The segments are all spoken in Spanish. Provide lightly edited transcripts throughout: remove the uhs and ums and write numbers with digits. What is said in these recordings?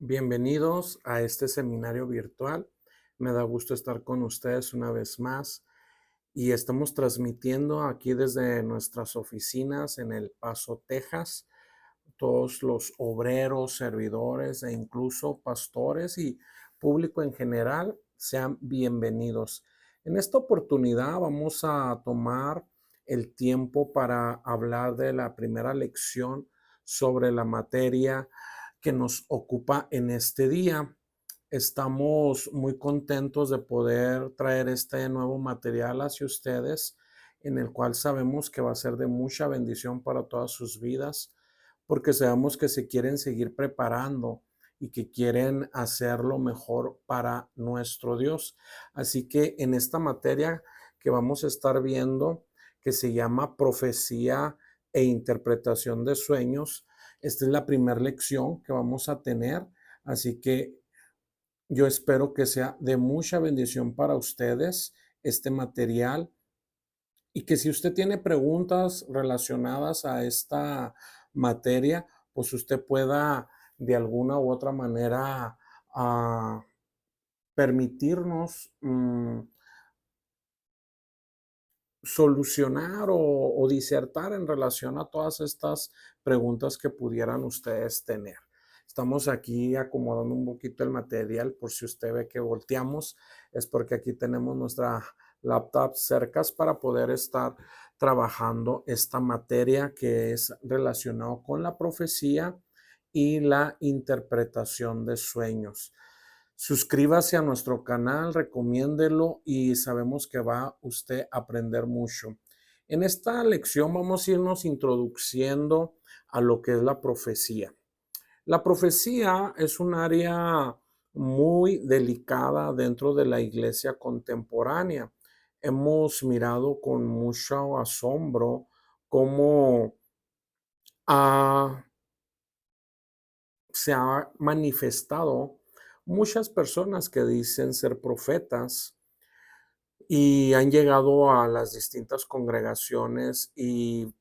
Bienvenidos a este seminario virtual. Me da gusto estar con ustedes una vez más y estamos transmitiendo aquí desde nuestras oficinas en El Paso, Texas. Todos los obreros, servidores e incluso pastores y público en general sean bienvenidos. En esta oportunidad vamos a tomar el tiempo para hablar de la primera lección sobre la materia que nos ocupa en este día. Estamos muy contentos de poder traer este nuevo material hacia ustedes, en el cual sabemos que va a ser de mucha bendición para todas sus vidas, porque sabemos que se quieren seguir preparando y que quieren hacerlo mejor para nuestro Dios. Así que en esta materia que vamos a estar viendo, que se llama profecía e interpretación de sueños, esta es la primera lección que vamos a tener, así que yo espero que sea de mucha bendición para ustedes este material y que si usted tiene preguntas relacionadas a esta materia, pues usted pueda de alguna u otra manera permitirnos solucionar o disertar en relación a todas estas preguntas que pudieran ustedes tener. Estamos aquí acomodando un poquito el material por si usted ve que volteamos, es porque aquí tenemos nuestra laptop cerca para poder estar trabajando esta materia que es relacionado con la profecía y la interpretación de sueños. Suscríbase a nuestro canal, recomiéndelo y sabemos que va usted a aprender mucho. En esta lección vamos a irnos introduciendo a lo que es la profecía. La profecía es un área muy delicada dentro de la iglesia contemporánea. Hemos mirado con mucho asombro cómo ha se ha manifestado muchas personas que dicen ser profetas y han llegado a las distintas congregaciones y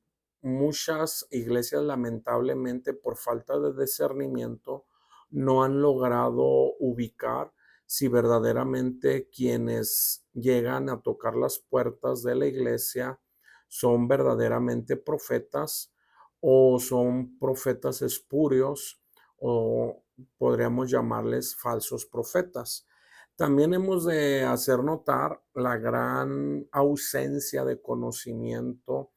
muchas iglesias lamentablemente por falta de discernimiento no han logrado ubicar si verdaderamente quienes llegan a tocar las puertas de la iglesia son verdaderamente profetas o son profetas espurios o podríamos llamarles falsos profetas. También hemos de hacer notar la gran ausencia de conocimiento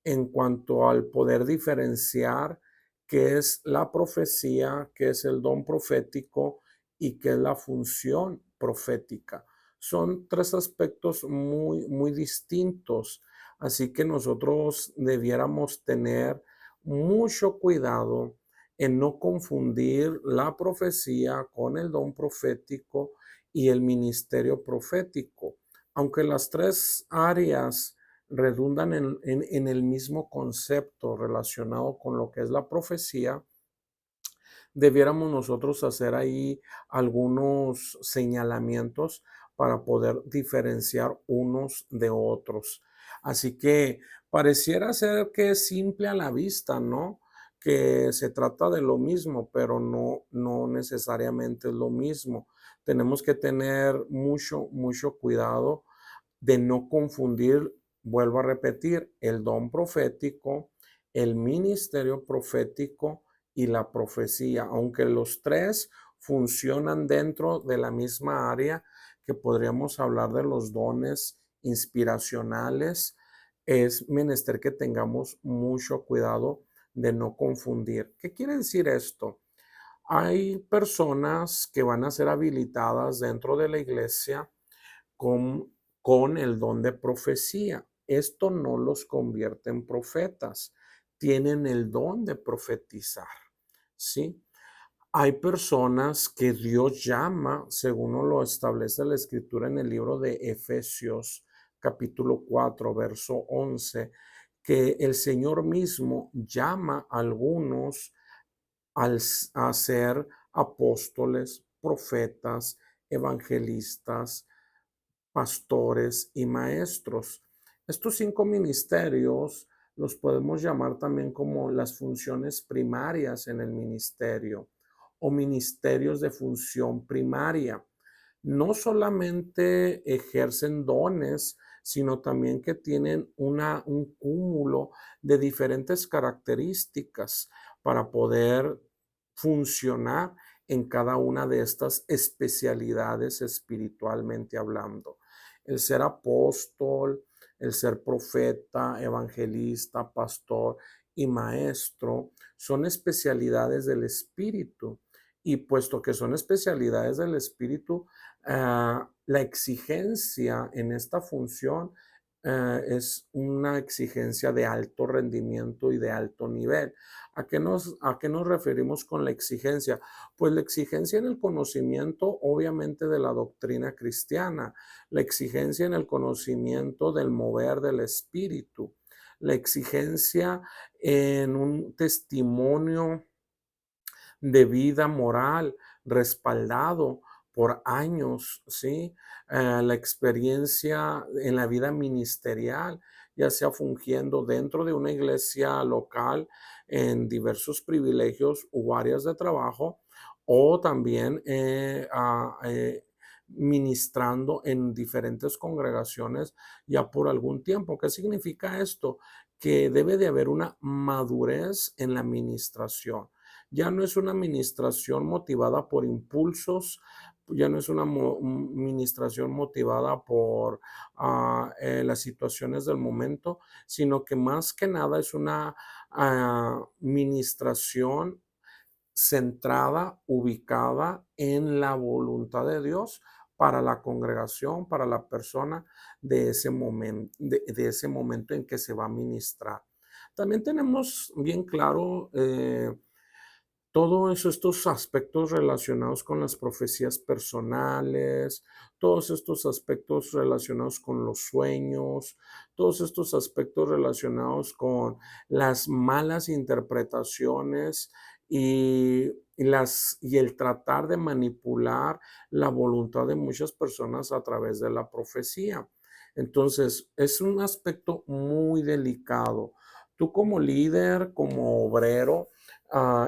en cuanto al poder diferenciar qué es la profecía, qué es el don profético y qué es la función profética. Son tres aspectos muy distintos, así que nosotros debiéramos tener mucho cuidado en no confundir la profecía con el don profético y el ministerio profético. Aunque las tres áreas redundan en el mismo concepto relacionado con lo que es la profecía, debiéramos nosotros hacer ahí algunos señalamientos para poder diferenciar unos de otros. Así que pareciera ser que es simple a la vista, ¿no? Que se trata de lo mismo, pero no necesariamente es lo mismo. Tenemos que tener mucho cuidado de no confundir, vuelvo a repetir, el don profético, el ministerio profético y la profecía, aunque los tres funcionan dentro de la misma área, que podríamos hablar de los dones inspiracionales, es menester que tengamos mucho cuidado de no confundir. ¿Qué quiere decir esto? Hay personas que van a ser habilitadas dentro de la iglesia con, con el don de profecía. Esto no los convierte en profetas. Tienen el don de profetizar, ¿sí? Hay personas que Dios llama, según lo establece la escritura en el libro de Efesios, capítulo 4, verso 11, que el Señor mismo llama a algunos a ser apóstoles, profetas, evangelistas, pastores y maestros. Estos cinco ministerios los podemos llamar también como las funciones primarias en el ministerio o ministerios de función primaria. No solamente ejercen dones, sino también que tienen un cúmulo de diferentes características para poder funcionar en cada una de estas especialidades espiritualmente hablando. El ser apóstol, el ser profeta, evangelista, pastor y maestro son especialidades del espíritu. Y puesto que son especialidades del espíritu, la exigencia en esta función es una exigencia de alto rendimiento y de alto nivel. ¿A qué nos referimos con la exigencia? Pues la exigencia en el conocimiento, obviamente, de la doctrina cristiana, la exigencia en el conocimiento del mover del espíritu, la exigencia en un testimonio de vida moral respaldado por años, ¿sí? La experiencia en la vida ministerial, ya sea fungiendo dentro de una iglesia local en diversos privilegios u áreas de trabajo, o también ministrando en diferentes congregaciones ya por algún tiempo. ¿Qué significa esto? Que debe de haber una madurez en la administración. Ya no es una administración motivada por impulsos, ya no es una administración motivada por las situaciones del momento, sino que más que nada es una administración centrada, ubicada en la voluntad de Dios para la congregación, para la persona de ese momento en que se va a ministrar. También tenemos bien claro todos estos aspectos relacionados con las profecías personales, todos estos aspectos relacionados con los sueños, todos estos aspectos relacionados con las malas interpretaciones y el tratar de manipular la voluntad de muchas personas a través de la profecía. Entonces, es un aspecto muy delicado. Tú como líder, como obrero,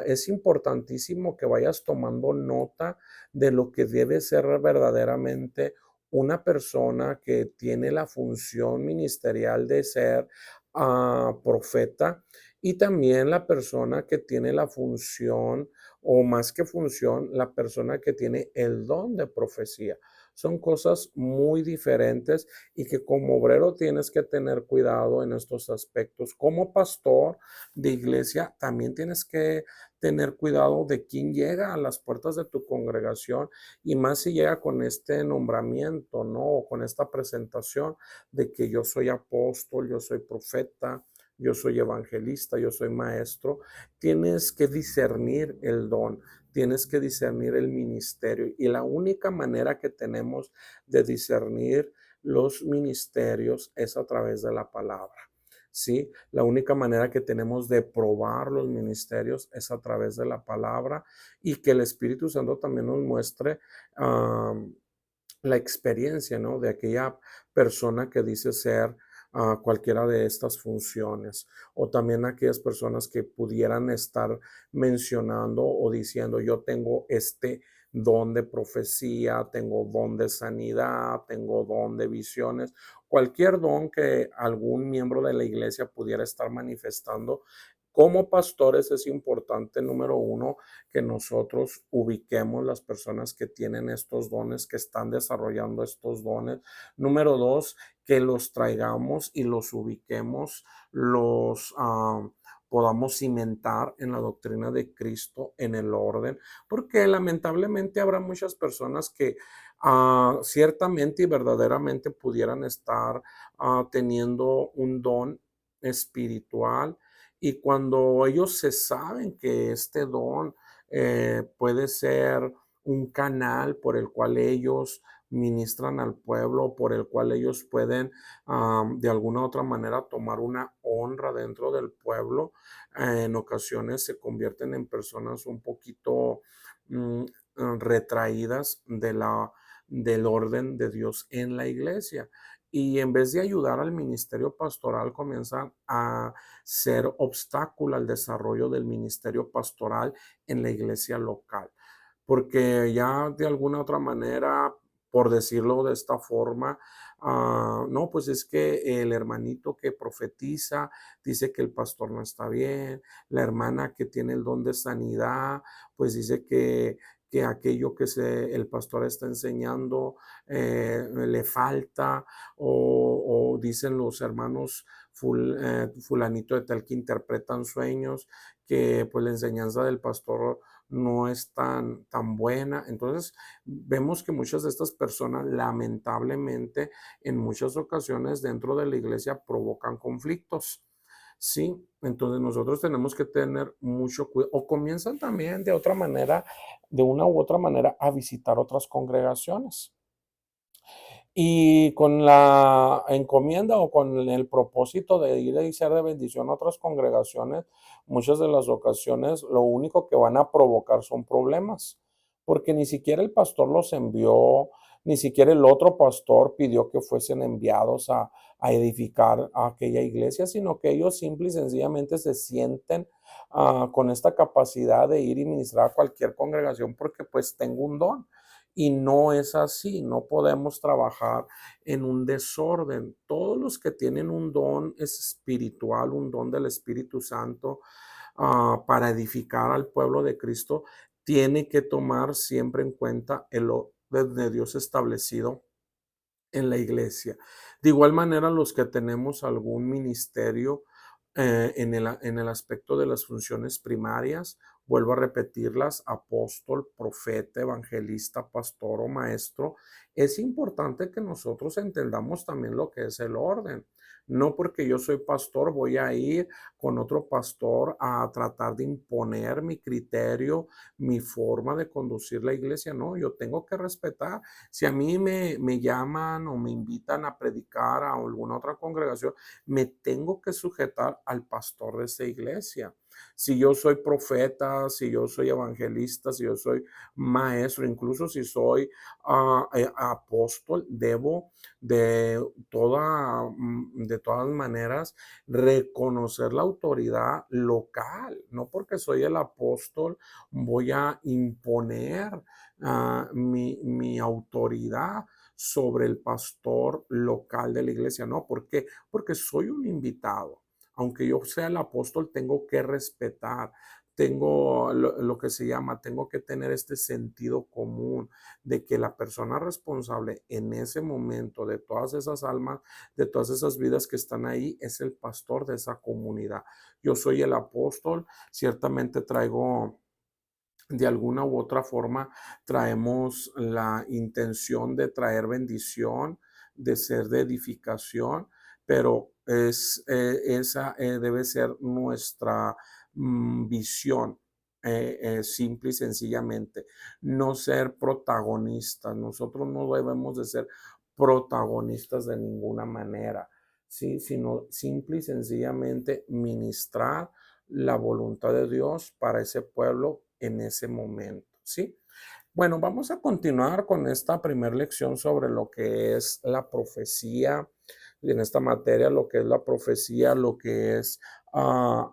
es importantísimo que vayas tomando nota de lo que debe ser verdaderamente una persona que tiene la función ministerial de ser profeta, y también la persona que tiene la función, o más que función, la persona que tiene el don de profecía. Son cosas muy diferentes y que como obrero tienes que tener cuidado en estos aspectos. Como pastor de iglesia, también tienes que tener cuidado de quién llega a las puertas de tu congregación, y más si llega con este nombramiento, ¿no? O con esta presentación de que yo soy apóstol, yo soy profeta, yo soy evangelista, yo soy maestro. Tienes que discernir el don, tienes que discernir el ministerio, y la única manera que tenemos de discernir los ministerios es a través de la palabra. ¿Sí? La única manera que tenemos de probar los ministerios es a través de la palabra, y que el Espíritu Santo también nos muestre la experiencia, ¿no? De aquella persona que dice ser cualquiera de estas funciones, o también aquellas personas que pudieran estar mencionando o diciendo: yo tengo este don de profecía, tengo don de sanidad, tengo don de visiones, cualquier don que algún miembro de la iglesia pudiera estar manifestando. Como pastores es importante, número uno, que nosotros ubiquemos las personas que tienen estos dones, que están desarrollando estos dones. Número dos, que los traigamos y los ubiquemos, los podamos cimentar en la doctrina de Cristo, en el orden, porque lamentablemente habrá muchas personas que ciertamente y verdaderamente pudieran estar teniendo un don espiritual, y cuando ellos se saben que este don puede ser un canal por el cual ellos ministran al pueblo, por el cual ellos pueden de alguna u otra manera tomar una honra dentro del pueblo, en ocasiones se convierten en personas un poquito mm, retraídas del orden de Dios en la iglesia. y en vez de ayudar al ministerio pastoral, comienzan a ser obstáculo al desarrollo del ministerio pastoral en la iglesia local. Porque ya de alguna otra manera, por decirlo de esta forma, no, pues es que el hermanito que profetiza dice que el pastor no está bien, la hermana que tiene el don de sanidad, pues dice que aquello que el pastor está enseñando le falta, o dicen los hermanos fulanito de tal que interpretan sueños, que pues la enseñanza del pastor no es tan buena. Entonces, vemos que muchas de estas personas, lamentablemente, en muchas ocasiones dentro de la iglesia provocan conflictos. Sí, entonces nosotros tenemos que tener mucho cuidado, o comienzan también de otra manera, de una u otra manera, a visitar otras congregaciones. Y con la encomienda o con el propósito de ir y ser de bendición a otras congregaciones, muchas de las ocasiones lo único que van a provocar son problemas, porque ni siquiera el pastor los envió, ni siquiera el otro pastor pidió que fuesen enviados a edificar a aquella iglesia, sino que ellos simple y sencillamente se sienten con esta capacidad de ir y ministrar a cualquier congregación porque pues tengo un don. Y no es así, no podemos trabajar en un desorden. Todos los que tienen un don es espiritual, un don del Espíritu Santo para edificar al pueblo de Cristo, tiene que tomar siempre en cuenta el orden de Dios establecido en la iglesia. De igual manera, los que tenemos algún ministerio en el aspecto de las funciones primarias, vuelvo a repetirlas: apóstol, profeta, evangelista, pastor o maestro, es importante que nosotros entendamos también lo que es el orden. No porque yo soy pastor voy a ir con otro pastor a tratar de imponer mi criterio, mi forma de conducir la iglesia. No, yo tengo que respetar. Si a mí me llaman o me invitan a predicar a alguna otra congregación, me tengo que sujetar al pastor de esa iglesia. Si yo soy profeta, si yo soy evangelista, si yo soy maestro, incluso si soy apóstol, debo de todas maneras reconocer la autoridad local. No porque soy el apóstol voy a imponer mi autoridad sobre el pastor local de la iglesia. No, ¿por qué? Porque soy un invitado. Aunque yo sea el apóstol, tengo que respetar, tengo lo que se llama, tengo que tener este sentido común de que la persona responsable en ese momento de todas esas almas, de todas esas vidas que están ahí, es el pastor de esa comunidad. Yo soy el apóstol, ciertamente traigo de alguna u otra forma, traemos la intención de traer bendición, de ser de edificación, pero esa debe ser nuestra visión. Simple y sencillamente, no ser protagonistas. Nosotros no debemos de ser protagonistas de ninguna manera, ¿sí? Sino simple y sencillamente ministrar la voluntad de Dios para ese pueblo en ese momento, ¿sí? Bueno, vamos a continuar con esta primera lección sobre lo que es la profecía, en esta materia, lo que es la profecía, lo que es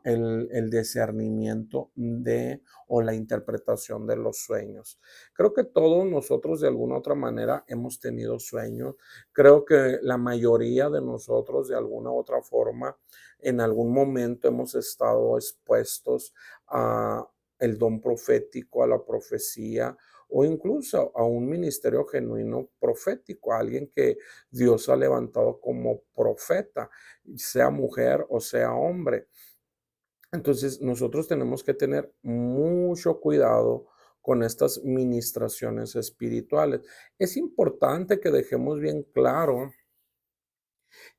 el discernimiento de o la interpretación de los sueños. Creo que todos nosotros de alguna otra manera hemos tenido sueños. Creo que la mayoría de nosotros de alguna u otra forma en algún momento hemos estado expuestos a el don profético, a la profecía o incluso a un ministerio genuino profético, a alguien que Dios ha levantado como profeta, sea mujer o sea hombre. Entonces, nosotros tenemos que tener mucho cuidado con estas ministraciones espirituales. Es importante que dejemos bien claro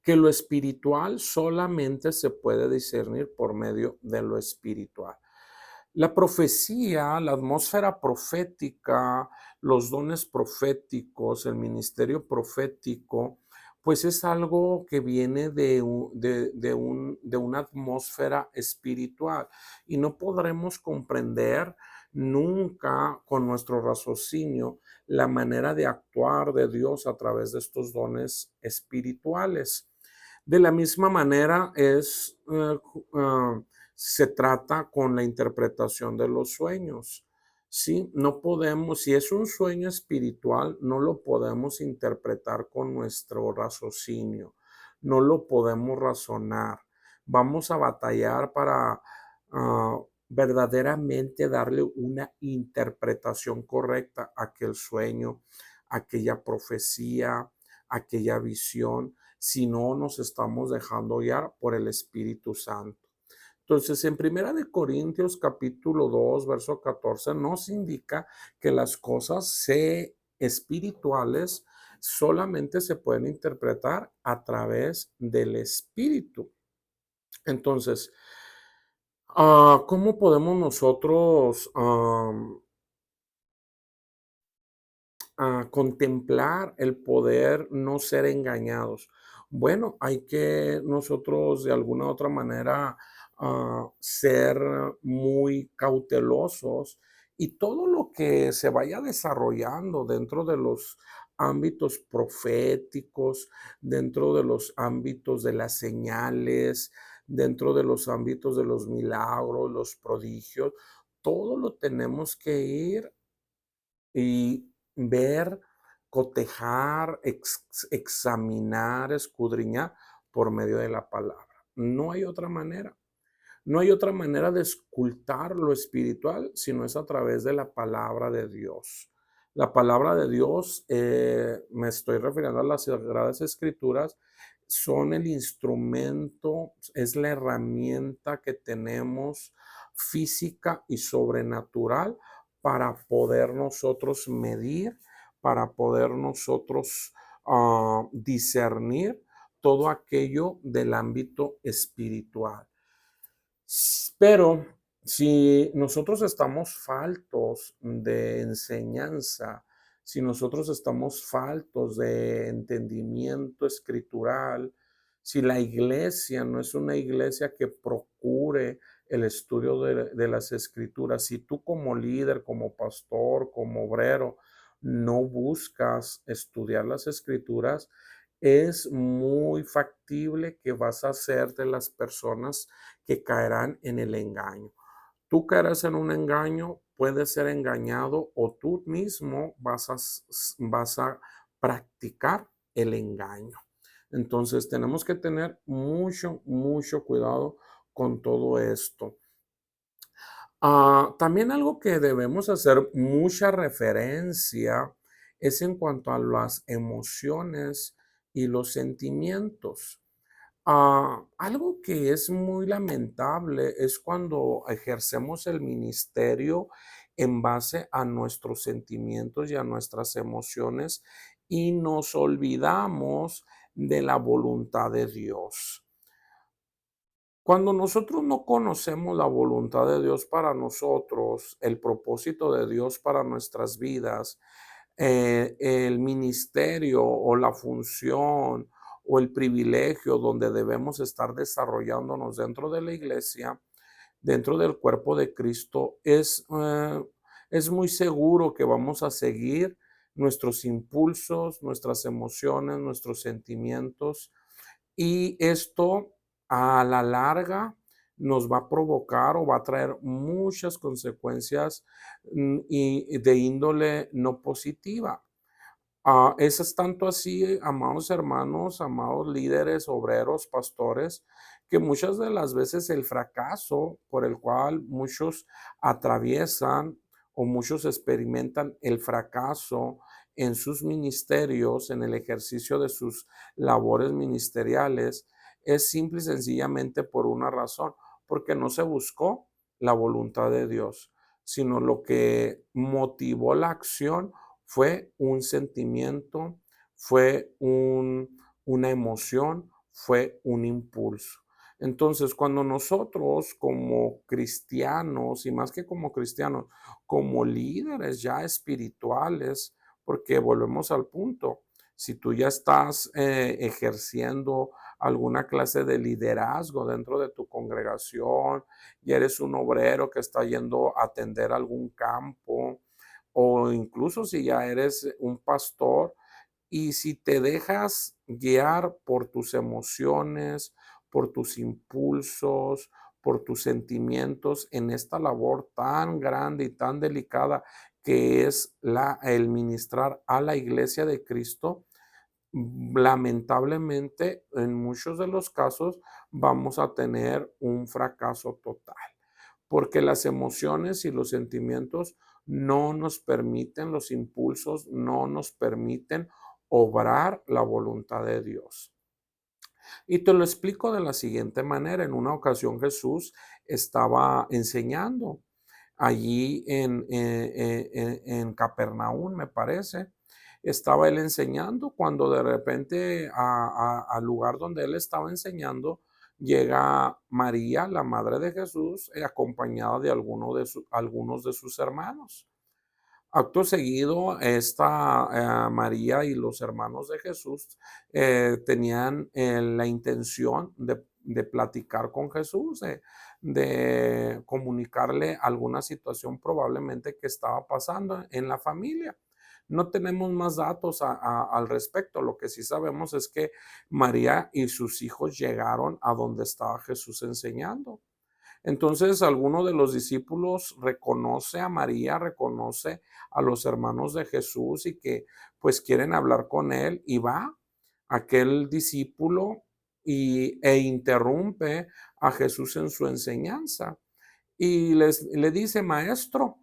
que lo espiritual solamente se puede discernir por medio de lo espiritual. La profecía, la atmósfera profética, los dones proféticos, el ministerio profético, pues es algo que viene de una atmósfera espiritual y no podremos comprender nunca con nuestro raciocinio la manera de actuar de Dios a través de estos dones espirituales. De la misma manera se trata con la interpretación de los sueños. Sí, no podemos, si es un sueño espiritual, no lo podemos interpretar con nuestro raciocinio, no lo podemos razonar. Vamos a batallar para verdaderamente darle una interpretación correcta a aquel sueño, aquella profecía, aquella visión, si no nos estamos dejando guiar por el Espíritu Santo. Entonces, en Primera de Corintios capítulo 2, verso 14, nos indica que las cosas espirituales solamente se pueden interpretar a través del Espíritu. Entonces, ¿cómo podemos nosotros a contemplar el poder no ser engañados? Bueno, hay que nosotros de alguna u otra manera ser muy cautelosos y todo lo que se vaya desarrollando dentro de los ámbitos proféticos, dentro de los ámbitos de las señales, dentro de los ámbitos de los milagros, los prodigios, todo lo tenemos que ir y ver, cotejar, examinar, escudriñar por medio de la palabra. No hay otra manera. No hay otra manera de escultar lo espiritual si no es a través de la palabra de Dios. La palabra de Dios, me estoy refiriendo a las Sagradas Escrituras, son el instrumento, es la herramienta que tenemos física y sobrenatural para poder nosotros medir, para poder nosotros discernir todo aquello del ámbito espiritual. Pero si nosotros estamos faltos de enseñanza, si nosotros estamos faltos de entendimiento escritural, si la iglesia no es una iglesia que procure el estudio de las escrituras, si tú como líder, como pastor, como obrero, no buscas estudiar las escrituras, es muy factible que vas a ser de las personas que caerán en el engaño. Tú caerás en un engaño, puedes ser engañado o tú mismo vas a practicar el engaño. Entonces tenemos que tener mucho, mucho cuidado con todo esto. También algo que debemos hacer mucha referencia es en cuanto a las emociones y los sentimientos. Algo que es muy lamentable es cuando ejercemos el ministerio en base a nuestros sentimientos y a nuestras emociones y nos olvidamos de la voluntad de Dios. Cuando nosotros no conocemos la voluntad de Dios para nosotros, el propósito de Dios para nuestras vidas, el ministerio o la función o el privilegio donde debemos estar desarrollándonos dentro de la iglesia, dentro del cuerpo de Cristo, es muy seguro que vamos a seguir nuestros impulsos, nuestras emociones, nuestros sentimientos y esto a la larga nos va a provocar o va a traer muchas consecuencias y de índole no positiva. Eso es tanto así, amados hermanos, amados líderes, obreros, pastores, que muchas de las veces el fracaso por el cual muchos atraviesan o muchos experimentan el fracaso en sus ministerios, en el ejercicio de sus labores ministeriales, es simple y sencillamente por una razón, porque no se buscó la voluntad de Dios, sino lo que motivó la acción fue un sentimiento, fue una emoción, fue un impulso. Entonces, cuando nosotros como cristianos, y más que como cristianos, como líderes ya espirituales, porque volvemos al punto, si tú ya estás ejerciendo alguna clase de liderazgo dentro de tu congregación y eres un obrero que está yendo a atender algún campo, o incluso si ya eres un pastor y si te dejas guiar por tus emociones, por tus impulsos, por tus sentimientos en esta labor tan grande y tan delicada que es el ministrar a la iglesia de Cristo, lamentablemente en muchos de los casos vamos a tener un fracaso total, porque las emociones y los sentimientos no nos permiten, los impulsos no nos permiten obrar la voluntad de Dios. Y te lo explico de la siguiente manera. En una ocasión Jesús estaba enseñando allí en Capernaum, me parece. Estaba él enseñando cuando de repente al lugar donde él estaba enseñando llega María, la madre de Jesús, acompañada de algunos de sus hermanos. Acto seguido, esta María y los hermanos de Jesús tenían la intención de platicar con Jesús, de comunicarle alguna situación probablemente que estaba pasando en la familia. No tenemos más datos al respecto. Lo que sí sabemos es que María y sus hijos llegaron a donde estaba Jesús enseñando. Entonces, alguno de los discípulos reconoce a María, reconoce a los hermanos de Jesús y que pues quieren hablar con él y va aquel discípulo e interrumpe a Jesús en su enseñanza y le dice, maestro,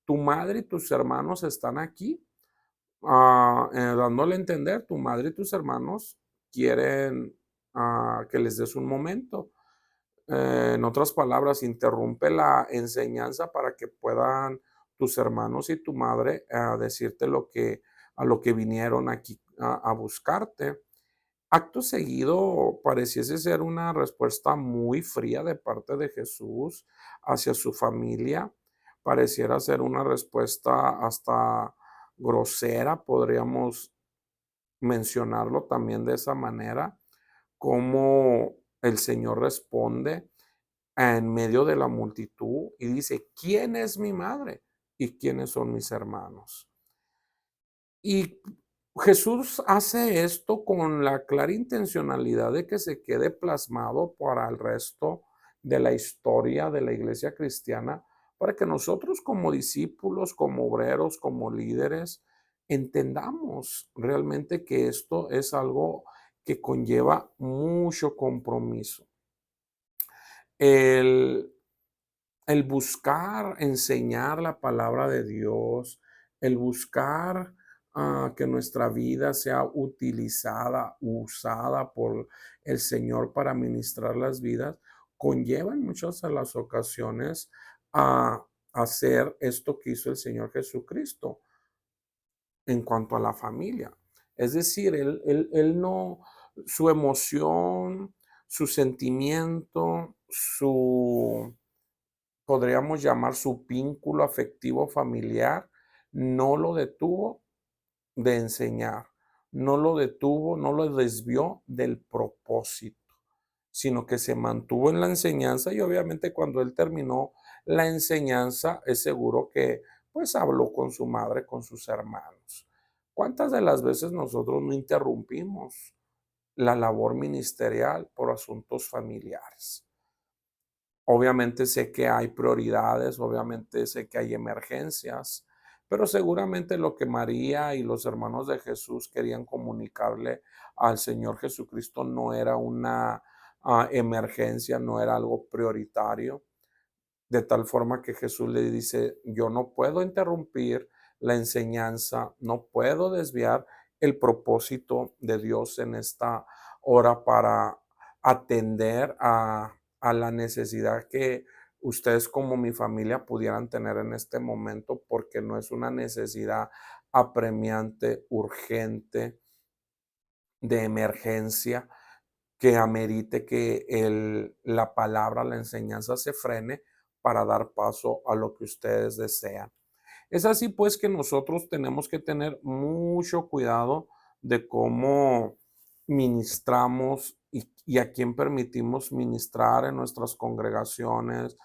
tu madre y tus hermanos están aquí. Dándole a entender, tu madre y tus hermanos quieren que les des un momento. En otras palabras, interrumpe la enseñanza para que puedan tus hermanos y tu madre decirte a lo que vinieron aquí a buscarte. Acto seguido, pareciese ser una respuesta muy fría de parte de Jesús hacia su familia. Pareciera ser una respuesta hasta grosera, podríamos mencionarlo también de esa manera, como el Señor responde en medio de la multitud y dice, ¿quién es mi madre y quiénes son mis hermanos? Y Jesús hace esto con la clara intencionalidad de que se quede plasmado para el resto de la historia de la iglesia cristiana, para que nosotros como discípulos, como obreros, como líderes, entendamos realmente que esto es algo que conlleva mucho compromiso. El, el buscar enseñar la palabra de Dios, el buscar que nuestra vida sea utilizada, usada por el Señor para ministrar las vidas, conlleva en muchas de las ocasiones a hacer esto que hizo el Señor Jesucristo en cuanto a la familia. Es decir, él no, su emoción, su sentimiento, podríamos llamar su vínculo afectivo familiar, no lo detuvo de enseñar, no lo detuvo, no lo desvió del propósito, sino que se mantuvo en la enseñanza y obviamente cuando él terminó la enseñanza, es seguro que pues habló con su madre, con sus hermanos. ¿Cuántas de las veces nosotros no interrumpimos la labor ministerial por asuntos familiares? Obviamente sé que hay prioridades, obviamente sé que hay emergencias, pero seguramente lo que María y los hermanos de Jesús querían comunicarle al Señor Jesucristo no era una emergencia, no era algo prioritario, de tal forma que Jesús le dice, yo no puedo interrumpir la enseñanza, no puedo desviar el propósito de Dios en esta hora para atender a la necesidad que ustedes como mi familia pudieran tener en este momento, porque no es una necesidad apremiante, urgente, de emergencia, que amerite que la palabra, la enseñanza se frene para dar paso a lo que ustedes desean. Es así pues que nosotros tenemos que tener mucho cuidado de cómo ministramos y a quién permitimos ministrar en nuestras congregaciones,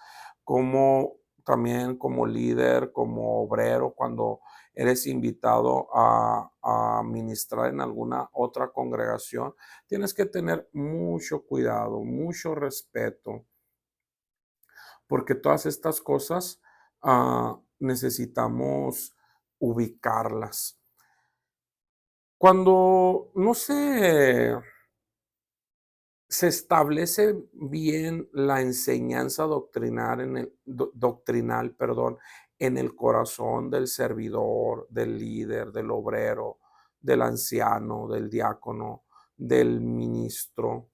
como también como líder, como obrero, cuando eres invitado a ministrar en alguna otra congregación, tienes que tener mucho cuidado, mucho respeto, porque todas estas cosas necesitamos ubicarlas. Cuando no se establece bien la enseñanza doctrinal doctrinal, perdón, en el corazón del servidor, del líder, del obrero, del anciano, del diácono, del ministro.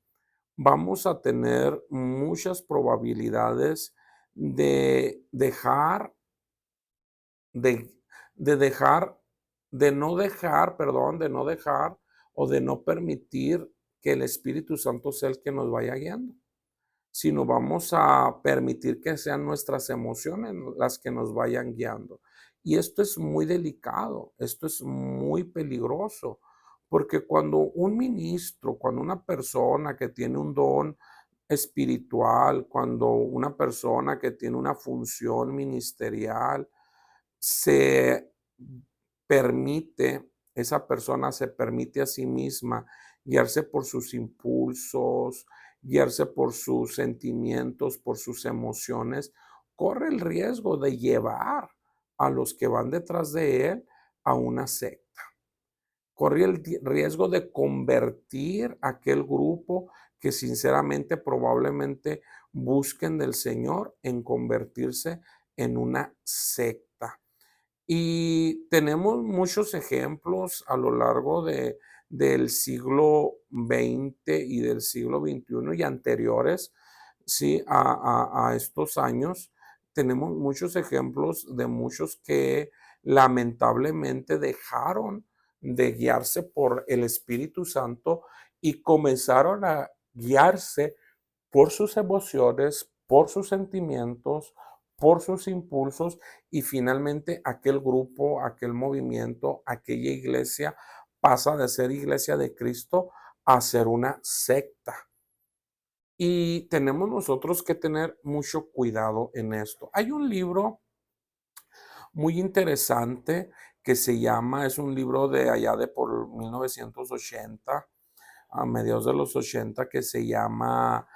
Vamos a tener muchas probabilidades de dejar de de dejar de no dejar o de no permitir que el Espíritu Santo sea el que nos vaya guiando, sino vamos a permitir que sean nuestras emociones las que nos vayan guiando. Y esto es muy delicado, esto es muy peligroso, porque cuando un ministro, cuando una persona que tiene un don espiritual, cuando una persona que tiene una función ministerial, se esa persona se permite a sí misma guiarse por sus impulsos, guiarse por sus sentimientos, por sus emociones, corre el riesgo de llevar a los que van detrás de él a una secta. Corre el riesgo de convertir aquel grupo que sinceramente probablemente busquen del Señor en convertirse en una secta. Y tenemos muchos ejemplos a lo largo del siglo XX y del siglo XXI y anteriores, sí, a estos años. Tenemos muchos ejemplos de muchos que lamentablemente dejaron de guiarse por el Espíritu Santo y comenzaron a guiarse por sus emociones, por sus sentimientos, por sus impulsos y finalmente aquel grupo, aquel movimiento, aquella iglesia pasa de ser iglesia de Cristo a ser una secta. Y tenemos nosotros que tener mucho cuidado en esto. Hay un libro muy interesante que es un libro de allá de por 1980, a mediados de los 80, que se llama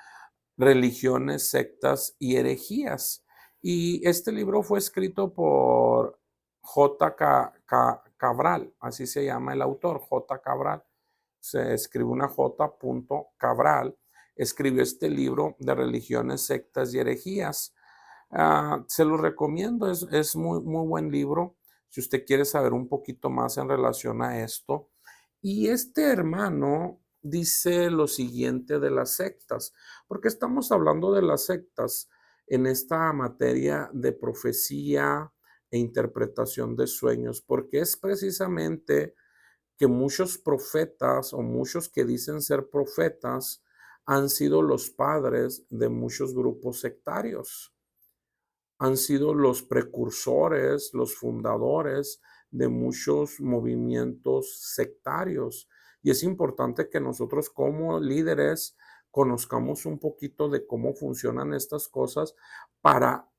Religiones, sectas y herejías. Y este libro fue escrito por Cabral, así se llama el autor, J. Cabral. Se escribe una J. Cabral. Escribió este libro de religiones, sectas y herejías. Se lo recomiendo, es muy, muy buen libro si usted quiere saber un poquito más en relación a esto. Y este hermano dice lo siguiente de las sectas, porque estamos hablando de las sectas en esta materia de profecía e interpretación de sueños, porque es precisamente que muchos profetas o muchos que dicen ser profetas han sido los padres de muchos grupos sectarios, han sido los precursores, los fundadores de muchos movimientos sectarios. Y es importante que nosotros como líderes conozcamos un poquito de cómo funcionan estas cosas para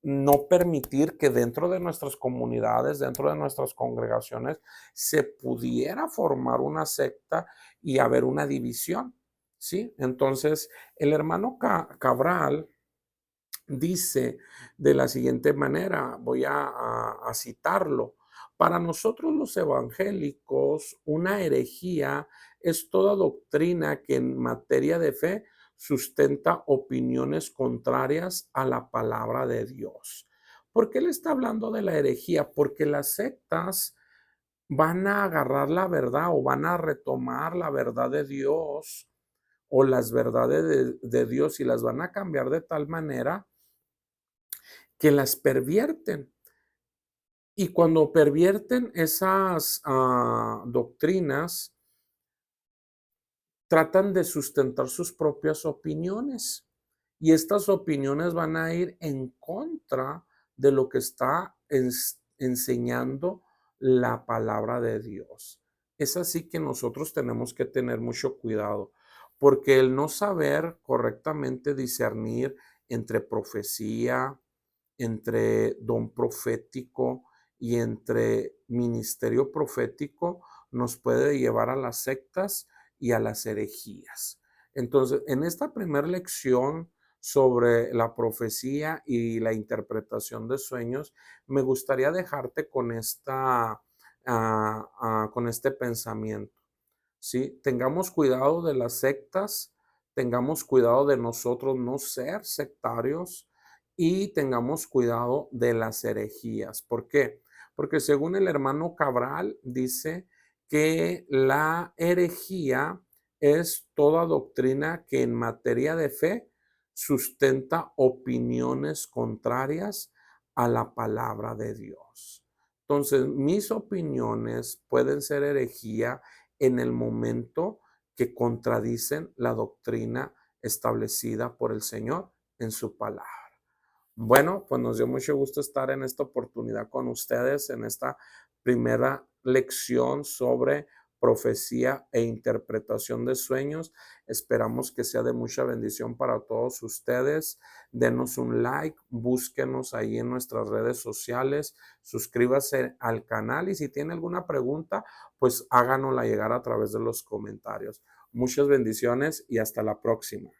no permitir que dentro de nuestras comunidades, dentro de nuestras congregaciones, se pudiera formar una secta y haber una división, ¿sí? Entonces, el hermano Cabral dice de la siguiente manera, voy a citarlo. Para nosotros los evangélicos, una herejía es toda doctrina que en materia de fe sustenta opiniones contrarias a la palabra de Dios. ¿Por qué él está hablando de la herejía? Porque las sectas van a agarrar la verdad o van a retomar la verdad de Dios o las verdades de Dios y las van a cambiar de tal manera que las pervierten. Y cuando pervierten esas doctrinas, tratan de sustentar sus propias opiniones. Y estas opiniones van a ir en contra de lo que está enseñando la palabra de Dios. es así que nosotros tenemos que tener mucho cuidado, porque el no saber correctamente discernir entre profecía, entre don profético y entre ministerio profético nos puede llevar a las sectas y a las herejías. Entonces, en esta primera lección sobre la profecía y la interpretación de sueños, me gustaría dejarte con con este pensamiento. ¿Sí? Tengamos cuidado de las sectas, tengamos cuidado de nosotros no ser sectarios y tengamos cuidado de las herejías. ¿Por qué? Porque según el hermano Cabral dice que la herejía es toda doctrina que en materia de fe sustenta opiniones contrarias a la palabra de Dios. Entonces, mis opiniones pueden ser herejía en el momento que contradicen la doctrina establecida por el Señor en su palabra. Bueno, pues nos dio mucho gusto estar en esta oportunidad con ustedes, en esta primera lección sobre profecía e interpretación de sueños. Esperamos que sea de mucha bendición para todos ustedes. Denos un like, búsquenos ahí en nuestras redes sociales, suscríbase al canal y si tiene alguna pregunta, pues háganosla llegar a través de los comentarios. Muchas bendiciones y hasta la próxima.